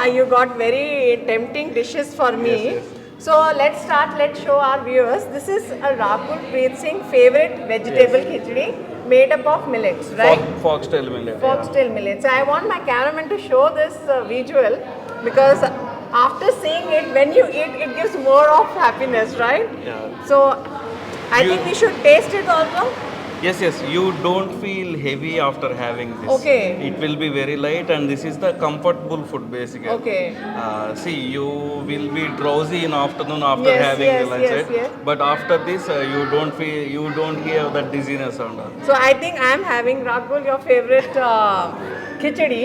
you got very tempting dishes for me. Yes, yes. So let's start. Let's show our viewers. This is a Rahul Preet Singh favorite vegetable khichdi made up of millets, right? Foxtail millet. Foxtail millets. I want my cameraman to show this visual because after seeing it, when you eat, it gives more of happiness, right? Yeah. So I You- think we should taste it also. Yes, yes. You don't feel heavy after having this. Okay. It will be very light, and this is the comfortable food basically. Okay. See, you will be drowsy in afternoon after Yes, having yes, the lunch, yes, right? yes. But after this, you don't hear that dizziness and all. So I think I am having Rahul, your favorite khichdi.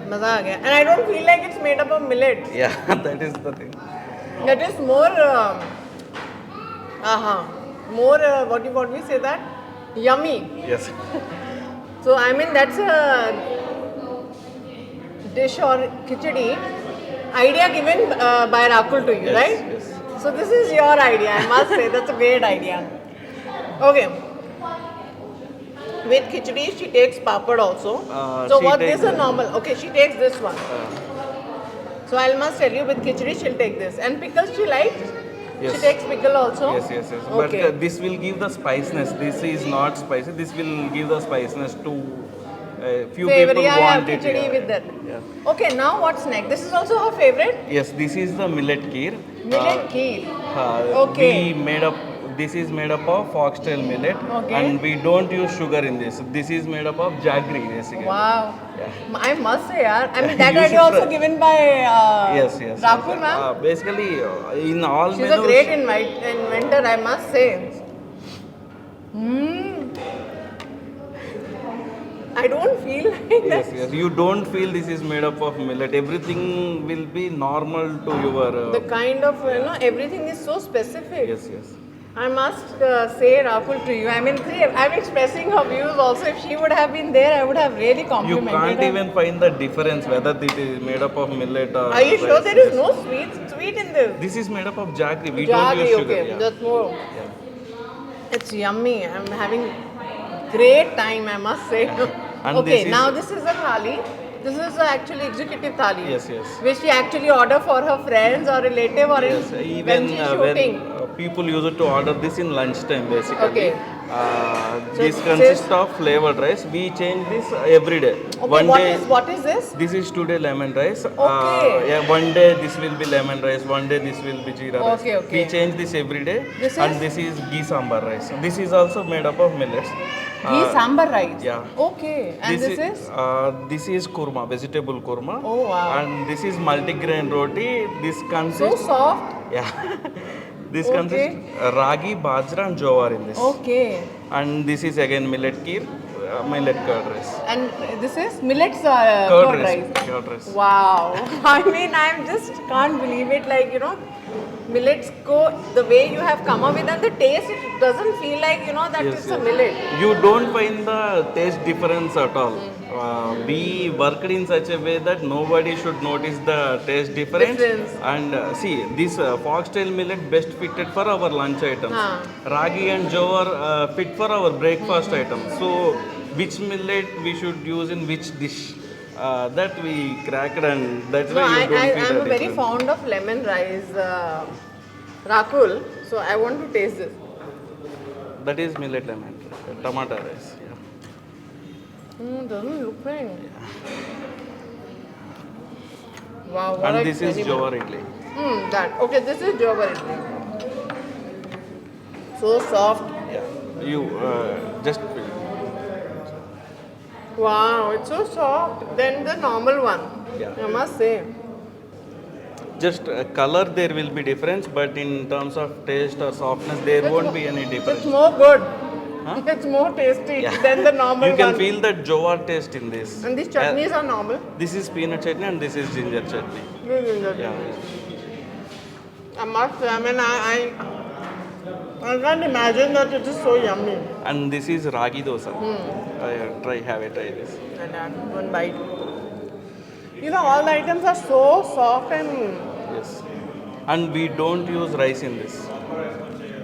Maza aa gaya. And I don't feel like it's made up of millets. Yeah, that is the thing. That is more, more what we say that yummy. Yes. So I mean that's a dish or khichdi idea given by Rahul to you, Yes, right? yes. So this is your idea, I must say. That's a great idea. Okay. With khichdi, she takes papad also. So she what takes this is the- normal? Okay, she takes this one. So I must tell you, with khichdi, she'll take this. And pickles she likes? Yes. She takes pickle also? Yes, yes, yes. Okay. But this will give the spiciness. This is not spicy. This will give the spiciness to few Favorite, people yeah, want yeah, it. khichdi Yeah. with that. Yeah. Okay, now what's next? This is also her favorite? Yes, this is the millet kheer. Millet kheer. Okay. We made up. This is made up of foxtail millet, Okay. and we don't use sugar in this. This is made up of jaggery, basically. Wow. Yeah. I must say, yaar. I mean, that You idea should also try. given by Yes, yes. Rahul, ma'am. Basically, in all She's a menus. great inventor, I must say. I don't feel like that. Yes, yes. You don't feel this is made up of millet. Everything will be normal to your. The kind of, everything is so specific. Yes, yes. I must say, Rahul, to you. I mean, see, I'm expressing her views also. If she would have been there, I would have really You complimented can't her. even find the difference whether it is made up of millet or. Are you sure rice. there is no sweet in this? This is made up of jaggery. We don't Jaggery, use sugar. okay, Yeah. that's more. Yeah. It's yummy. I'm having great time, I must say. And Okay, this is- now this is a thali. This is actually executive thali. Yes, yes. Which she actually order for her friends or relative or Yes, in, even when she's shooting. when people used to order this in lunchtime, basically. Okay. This So consists this- of flavored rice. We change this every day. Okay, what is this? This is today lemon rice. Okay. Yeah, one day this will be lemon rice, one day this will be jeera rice. Okay, okay. We change this every day. This and is? this is ghee sambar rice. This is also made up of millets. Ghee sambar rice. Yeah. Okay. And this is? This is kurma, vegetable kurma. Oh, wow. And this is multigrain roti. This So consists. soft. Yeah. This Okay. consists ragi, bajra, and jowar in this. Okay. And this is again millet kheer, millet curd rice. And this is millets Curd curd rice. rice. Curd rice. Wow. I mean, I just can't believe it. Like, millets go the way you have come up with, and the taste, it doesn't feel like, that Yes, it's a yes. millet. You don't find the taste difference at all. We worked in such a way that nobody should notice the taste difference. And see, this foxtail millet best fitted for our lunch items. Ragi and jowar fit for our breakfast items. So, which millet we should use in which dish? That we cracked, and that's No, why you don't feel I'm the very difference. fond of lemon rice, Rahul. So I want to taste this. That is millet lemon, tomato rice. Yeah. Doesn't look right. Wow, what And a this is animal. jowar idli. That. Okay, this is jowar idli. So soft. Yeah. You just Wow, it's so soft. Then the normal one. Yeah. I must say. just color there will be difference, but in terms of taste or softness there won't be any It's difference. more good. Huh? It's more tasty Yeah. than the normal You can one. feel that jowar taste in this. And these chutneys are normal. This is peanut chutney and this is ginger chutney. Yeah. I must say, I mean, I can't imagine that it is so yummy. And this is ragi dosa. Have a try this. And one bite. All the items are so soft and Yes. And we don't use rice in this.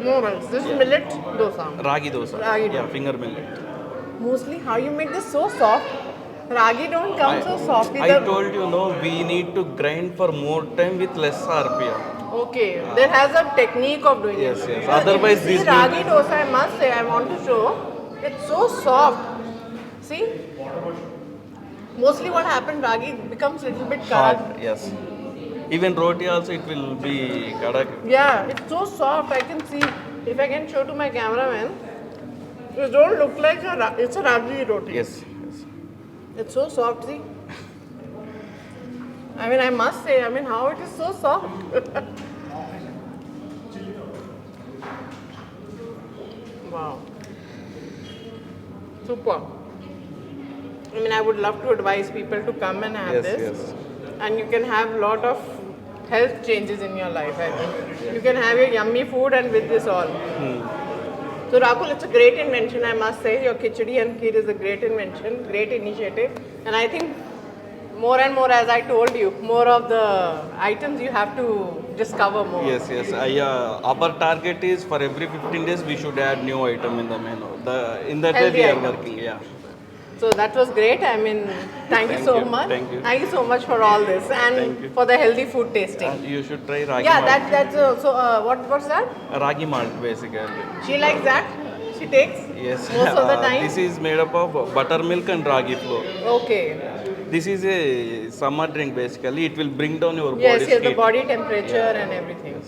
no rice. This is millet dosa. Ragi dosa. Ragi Yeah, dosa. finger millet. Mostly, how you make this so soft? Ragi don't come so soft I either. told you, no, we need to grind for more time with less RPM. Okay, there has a technique of doing Yes, it. yes. Otherwise, if you this see ragi dosa, I must say, I want to show, it's so soft. See, mostly what happened, ragi becomes little bit hard. karak. Yes. Even roti also, it will be kadak. Yeah, it's so soft. I can see. If I can show to my cameraman, it don't look like it's a ragi roti. Yes. Yes. It's so soft. See. I mean, I must say. I mean, how it is so soft. Wow. Super. I mean, I would love to advise people to come and have Yes, this. yes. And you can have a lot of health changes in your life, I think. You can have your yummy food and with this all. So, Rakul, it's a great invention, I must say. Your khichdi and kheer is a great invention, great initiative. And I think more and more, as I told you, more of the items you have to discover more. Yes, yes. Our target is for every 15 days we should add new item in the menu. In that way Healthy we are item. working. Yeah. So that was great. I mean, thank you Thank so you. much. Thank you. Thank you so much for all this Thank and you. for the healthy food tasting. And you should try ragi Yeah, malt. that's what's that? Ragi malt basically. She likes that. She takes Yes. most of the time. This is made up of buttermilk and ragi flour. Okay. This is a summer drink basically. It will bring down your Yes, body's yes, the heat. body temperature and everything.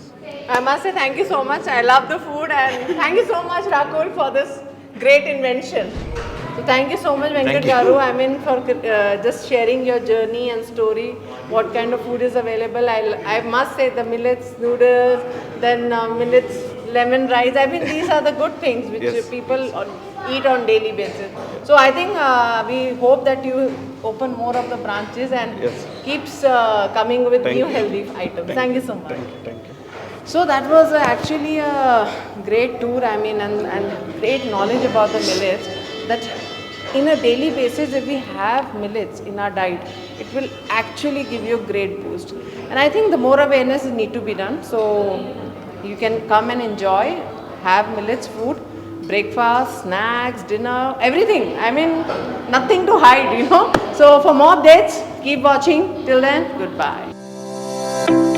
I must say thank you so much. I love the food and thank you so much, Rakul, for this great invention. So thank you so much, Venkat Thank you. Garu. I mean, for just sharing your journey and story. What kind of food is available? I must say the millets noodles, then millets lemon rice. I mean, these are the good things which Yes. people eat on daily basis. So I think we hope that you open more of the branches and Yes. keeps coming with Thank new you. healthy items. Thank you so much. Thank you. Thank you. So that was actually a great tour, I mean, and great knowledge about the millets. That in a daily basis, if we have millets in our diet, it will actually give you a great boost. And I think the more awareness need to be done. So you can come and enjoy, have millets food, breakfast, snacks, dinner, everything. I mean, nothing to hide, you know. So for more updates, keep watching. Till then, goodbye.